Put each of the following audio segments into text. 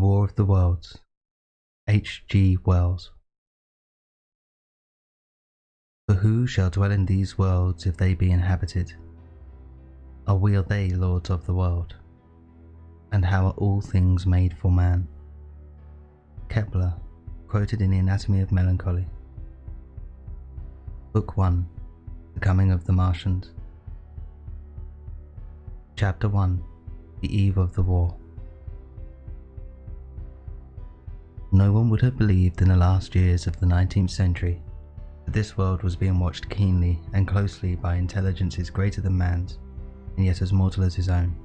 War of the Worlds, H.G.Wells. For who shall dwell in these worlds if they be inhabited? Are we or they lords of the world? And how are all things made for man? Kepler, quoted in the Anatomy of Melancholy. Book 1, The Coming of the Martians. Chapter 1, The Eve of the War. No one would have believed in the last years of the 19th century that this world was being watched keenly and closely by intelligences greater than man's, and yet as mortal as his own.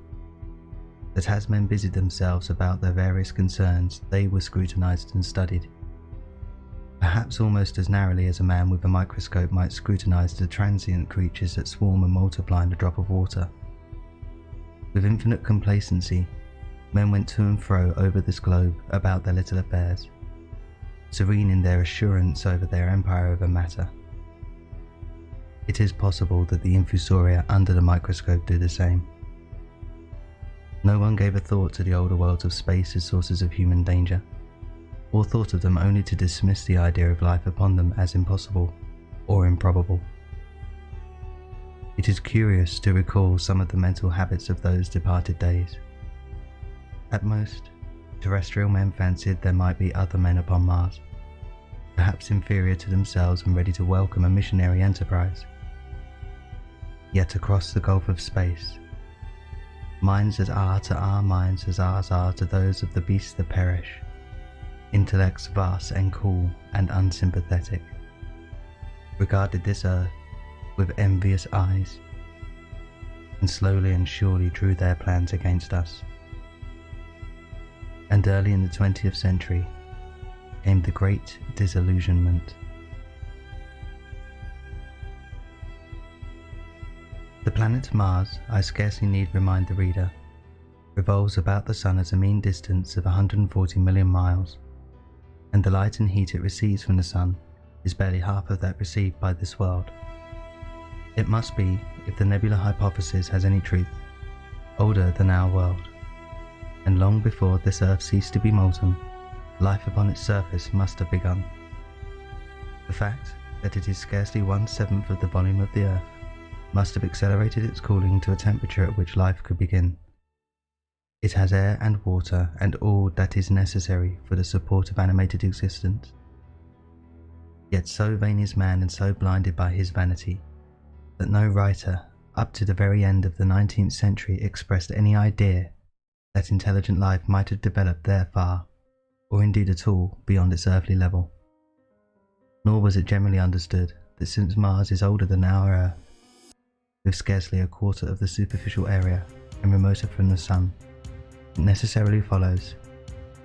That as men busied themselves about their various concerns, they were scrutinized and studied, perhaps almost as narrowly as a man with a microscope might scrutinize the transient creatures that swarm and multiply in a drop of water. With infinite complacency, men went to and fro over this globe about their little affairs, serene in their assurance over their empire over matter. It is possible that the infusoria under the microscope do the same. No one gave a thought to the older worlds of space as sources of human danger, or thought of them only to dismiss the idea of life upon them as impossible or improbable. It is curious to recall some of the mental habits of those departed days. At most, terrestrial men fancied there might be other men upon Mars, perhaps inferior to themselves and ready to welcome a missionary enterprise. Yet across the gulf of space, minds that are to our minds as ours are to those of the beasts that perish, intellects vast and cool and unsympathetic, regarded this earth with envious eyes, and slowly and surely drew their plans against us. And early in the 20th century came the Great Disillusionment. The planet Mars, I scarcely need remind the reader, revolves about the Sun at a mean distance of 140 million miles, and the light and heat it receives from the Sun is barely half of that received by this world. It must be, if the nebular hypothesis has any truth, older than our world. And long before this earth ceased to be molten, life upon its surface must have begun. The fact that it is scarcely 1/7 of the volume of the earth must have accelerated its cooling to a temperature at which life could begin. It has air and water and all that is necessary for the support of animated existence. Yet so vain is man and so blinded by his vanity that no writer up to the very end of the 19th century expressed any idea that intelligent life might have developed there far, or indeed at all, beyond its earthly level. Nor was it generally understood that since Mars is older than our Earth, with scarcely a quarter of the superficial area and remoter from the Sun, it necessarily follows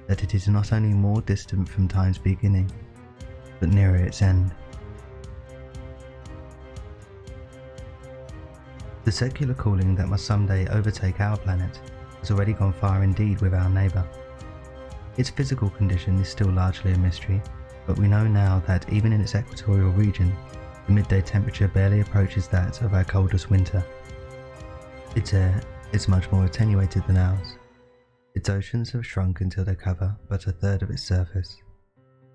that it is not only more distant from time's beginning, but nearer its end. The secular cooling that must someday overtake our planet has already gone far indeed with our neighbour. Its physical condition is still largely a mystery, but we know now that even in its equatorial region, the midday temperature barely approaches that of our coldest winter. Its air is much more attenuated than ours. Its oceans have shrunk until they cover but a third of its surface,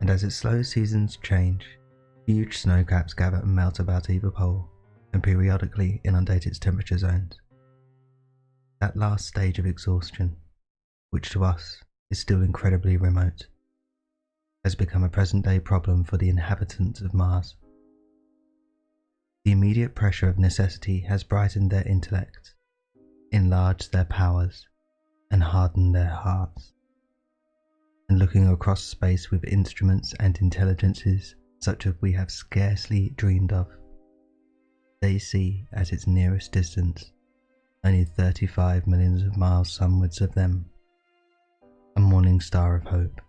and as its slow seasons change, huge snow caps gather and melt about either pole, and periodically inundate its temperature zones. That last stage of exhaustion, which to us is still incredibly remote, has become a present-day problem for the inhabitants of Mars. The immediate pressure of necessity has brightened their intellects, enlarged their powers, and hardened their hearts. And looking across space with instruments and intelligences such as we have scarcely dreamed of, they see at its nearest distance, only 35 millions of miles sunwards of them, a morning star of hope.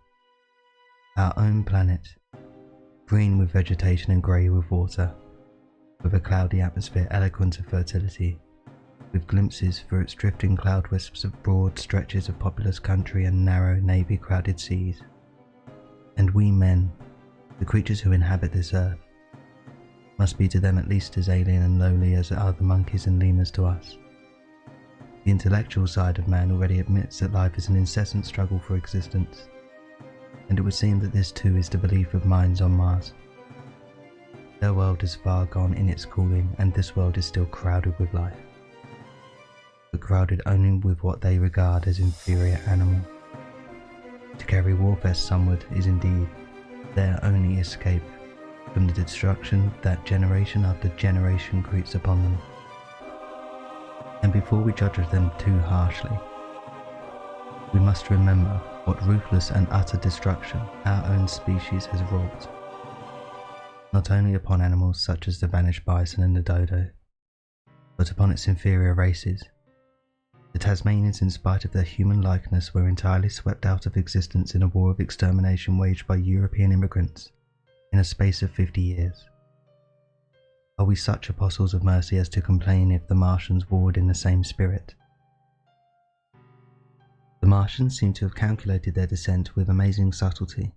Our own planet, green with vegetation and grey with water, with a cloudy atmosphere eloquent of fertility, with glimpses through its drifting cloud wisps of broad stretches of populous country and narrow navy-crowded seas. And we men, the creatures who inhabit this earth, must be to them at least as alien and lowly as are the monkeys and lemurs to us. The intellectual side of man already admits that life is an incessant struggle for existence, and it would seem that this too is the belief of minds on Mars. Their world is far gone in its cooling, and this world is still crowded with life, but crowded only with what they regard as inferior animals. To carry warfare sunward is indeed their only escape from the destruction that generation after generation creeps upon them. And before we judge them too harshly, we must remember what ruthless and utter destruction our own species has wrought, not only upon animals such as the vanished bison and the dodo, but upon its inferior races. The Tasmanians, in spite of their human likeness, were entirely swept out of existence in a war of extermination waged by European immigrants in a space of 50 years. Are we such apostles of mercy as to complain if the Martians warred in the same spirit? The Martians seem to have calculated their descent with amazing subtlety.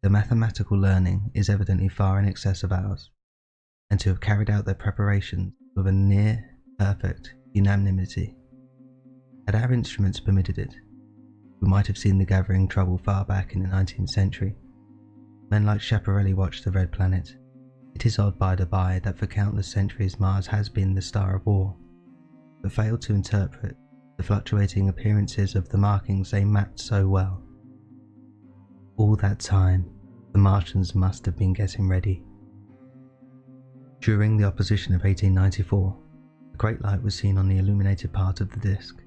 Their mathematical learning is evidently far in excess of ours, and to have carried out their preparations with a near perfect unanimity. Had our instruments permitted it, we might have seen the gathering trouble far back in the 19th century. Men like Schiaparelli watched the Red Planet. It is odd, by the by, that for countless centuries Mars has been the star of war, but failed to interpret the fluctuating appearances of the markings they mapped so well. All that time, the Martians must have been getting ready. During the opposition of 1894, a great light was seen on the illuminated part of the disk.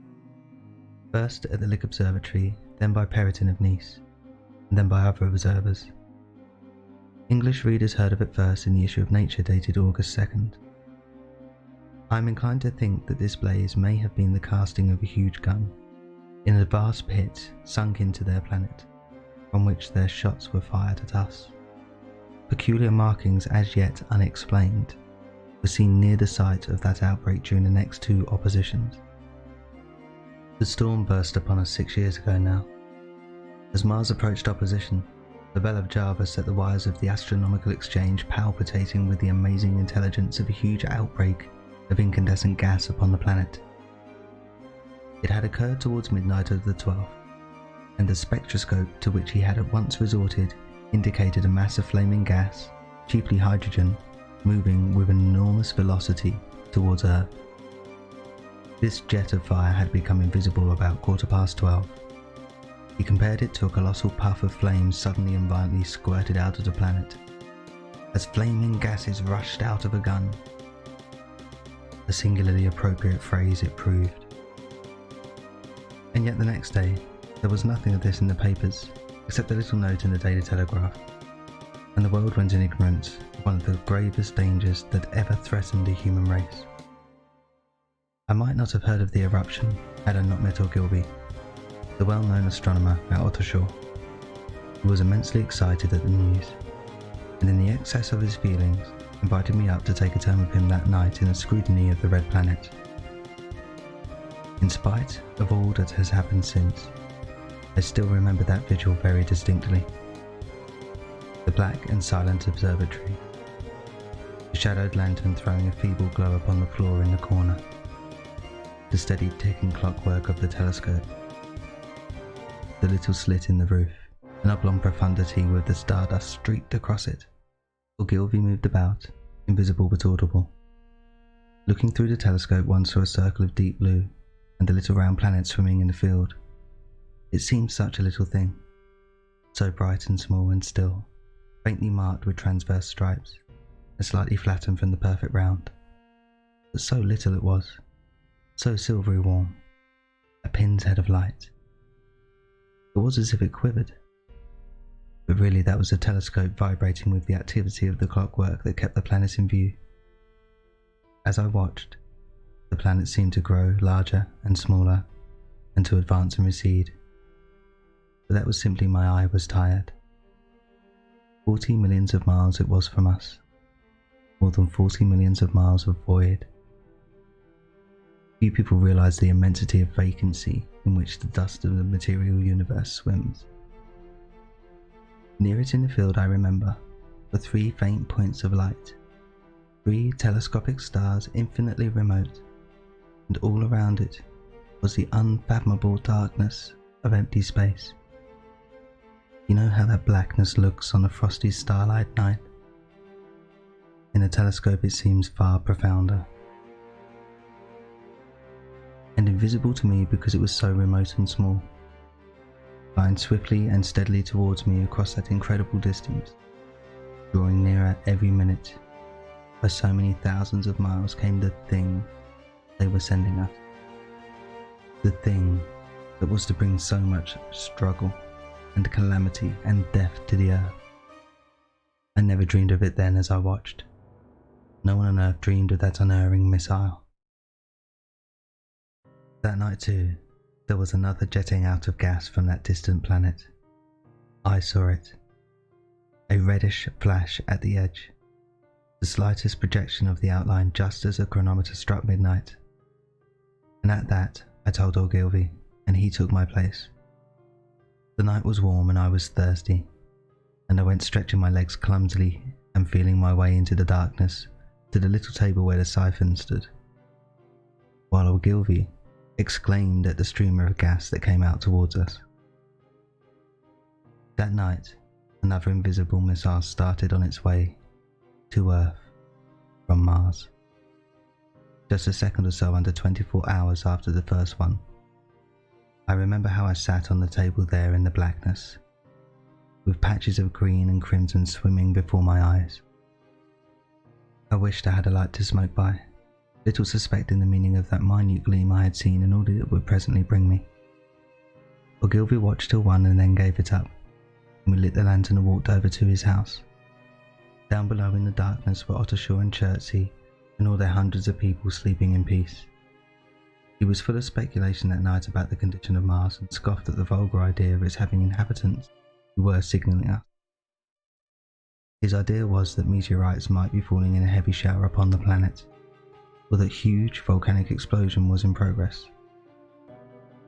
First at the Lick Observatory, then by Perrotin of Nice, and then by other observers. English readers heard of it first in the issue of Nature dated August 2nd. I am inclined to think that this blaze may have been the casting of a huge gun in a vast pit sunk into their planet, from which their shots were fired at us. Peculiar markings, as yet unexplained, were seen near the site of that outbreak during the next two oppositions. The storm burst upon us 6 years ago now. As Mars approached opposition, the bell of Java set the wires of the astronomical exchange palpitating with the amazing intelligence of a huge outbreak of incandescent gas upon the planet. It had occurred towards midnight of the 12th, and the spectroscope to which he had at once resorted indicated a mass of flaming gas, chiefly hydrogen, moving with an enormous velocity towards Earth. This jet of fire had become invisible about 12:15. He compared it to a colossal puff of flame suddenly and violently squirted out of the planet, as flaming gases rushed out of a gun. A singularly appropriate phrase it proved. And yet the next day, there was nothing of this in the papers, except a little note in the Daily Telegraph, and the world went in ignorance of one of the gravest dangers that ever threatened the human race. I might not have heard of the eruption had I not met Ogilvy, the well-known astronomer at Ottershaw, who was immensely excited at the news, and in the excess of his feelings invited me up to take a turn with him that night in a scrutiny of the Red Planet. In spite of all that has happened since, I still remember that vigil very distinctly. The black and silent observatory, the shadowed lantern throwing a feeble glow upon the floor in the corner, the steady ticking clockwork of the telescope, the little slit in the roof, an oblong profundity with the stardust streaked across it. Ogilvy moved about, invisible but audible. Looking through the telescope, one saw a circle of deep blue, and the little round planet swimming in the field. It seemed such a little thing, so bright and small and still, faintly marked with transverse stripes, and slightly flattened from the perfect round. But so little it was, so silvery warm, a pin's head of light. It was as if it quivered, but really that was the telescope vibrating with the activity of the clockwork that kept the planet in view. As I watched, the planet seemed to grow larger and smaller, and to advance and recede. But that was simply my eye was tired. 40 millions of miles it was from us, more than 40 millions of miles of void. Few people realize the immensity of vacancy in which the dust of the material universe swims. Near it in the field, I remember, were 3 faint points of light, 3 telescopic stars infinitely remote, and all around it was the unfathomable darkness of empty space. You know how that blackness looks on a frosty starlight night? In a telescope it seems far profounder, and invisible to me because it was so remote and small, flying swiftly and steadily towards me across that incredible distance, drawing nearer every minute. By so many thousands of miles came the thing they were sending us. The thing that was to bring so much struggle and calamity and death to the earth. I never dreamed of it then as I watched. No one on earth dreamed of that unerring missile. That night too, there was another jetting out of gas from that distant planet. I saw it. A reddish flash at the edge. The slightest projection of the outline just as the chronometer struck midnight. And at that, I told Ogilvy, and he took my place. The night was warm and I was thirsty, and I went stretching my legs clumsily and feeling my way into the darkness to the little table where the siphon stood, while Ogilvy exclaimed at the streamer of gas that came out towards us. That night, another invisible missile started on its way to Earth from Mars. Just a second or so under 24 hours after the first one. I remember how I sat on the table there in the blackness, with patches of green and crimson swimming before my eyes. I wished I had a light to smoke by, little suspecting the meaning of that minute gleam I had seen and all that it would presently bring me. Ogilvy watched till 1 and then gave it up, and we lit the lantern and walked over to his house. Down below in the darkness were Ottershaw and Chertsey and all their hundreds of people sleeping in peace. He was full of speculation that night about the condition of Mars and scoffed at the vulgar idea of its having inhabitants who were signalling us. His idea was that meteorites might be falling in a heavy shower upon the planet, or that huge volcanic explosion was in progress.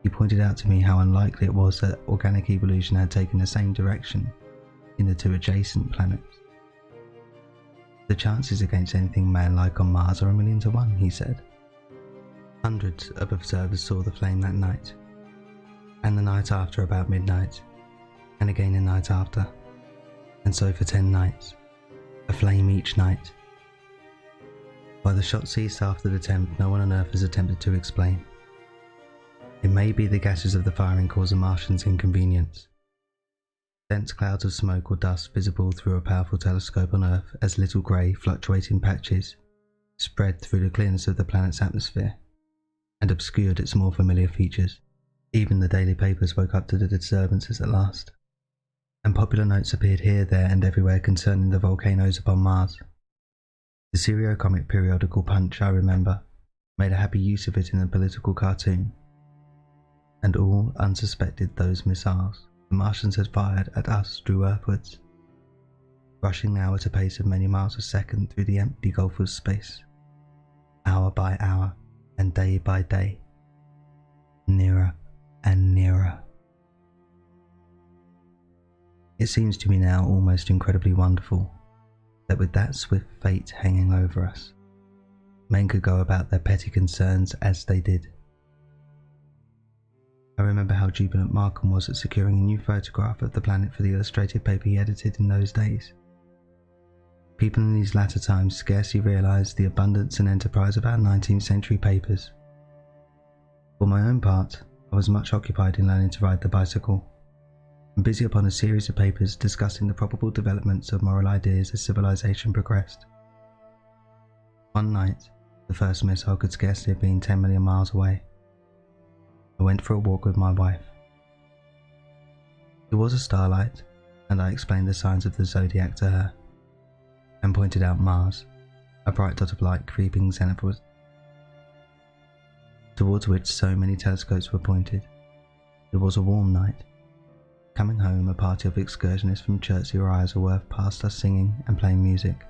He pointed out to me how unlikely it was that organic evolution had taken the same direction in the two adjacent planets. The chances against anything man-like on Mars are 1,000,000 to 1, he said. Hundreds of observers saw the flame that night, and the night after about midnight, and again the night after, and so for 10 nights, a flame each night. Why the shot ceased after the attempt, no one on Earth has attempted to explain. It may be the gases of the firing cause the Martians inconvenience. Dense clouds of smoke or dust visible through a powerful telescope on Earth as little grey, fluctuating patches spread through the clearness of the planet's atmosphere and obscured its more familiar features. Even the daily papers woke up to the disturbances at last, and popular notes appeared here, there and everywhere concerning the volcanoes upon Mars. The serio-comic periodical Punch, I remember, made a happy use of it in a political cartoon, and all unsuspected those missiles the Martians had fired at us drew earthwards, rushing now at a pace of many miles a second through the empty gulf of space, hour by hour and day by day, nearer and nearer. It seems to me now almost incredibly wonderful that with that swift fate hanging over us, men could go about their petty concerns as they did. I remember how jubilant Markham was at securing a new photograph of the planet for the illustrated paper he edited in those days. People in these latter times scarcely realised the abundance and enterprise of our 19th century papers. For my own part, I was much occupied in learning to ride the bicycle, and busy upon a series of papers discussing the probable developments of moral ideas as civilization progressed. One night, the first missile could scarcely have been 10 million miles away. I went for a walk with my wife. It was a starlight, and I explained the signs of the zodiac to her, and pointed out Mars, a bright dot of light creeping zenithward, towards which so many telescopes were pointed. It was a warm night. Coming home, a party of excursionists from Chertsey or Isleworth passed us singing and playing music.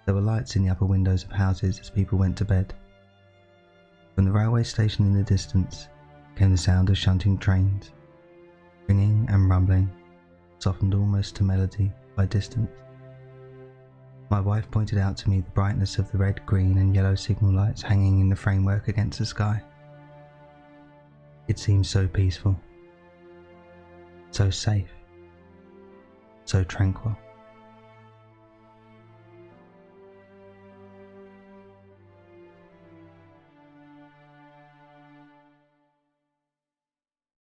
There were lights in the upper windows of houses as people went to bed. From the railway station in the distance came the sound of shunting trains, ringing and rumbling, softened almost to melody by distance. My wife pointed out to me the brightness of the red, green and yellow signal lights hanging in the framework against the sky. It seemed so peaceful, so safe, so tranquil.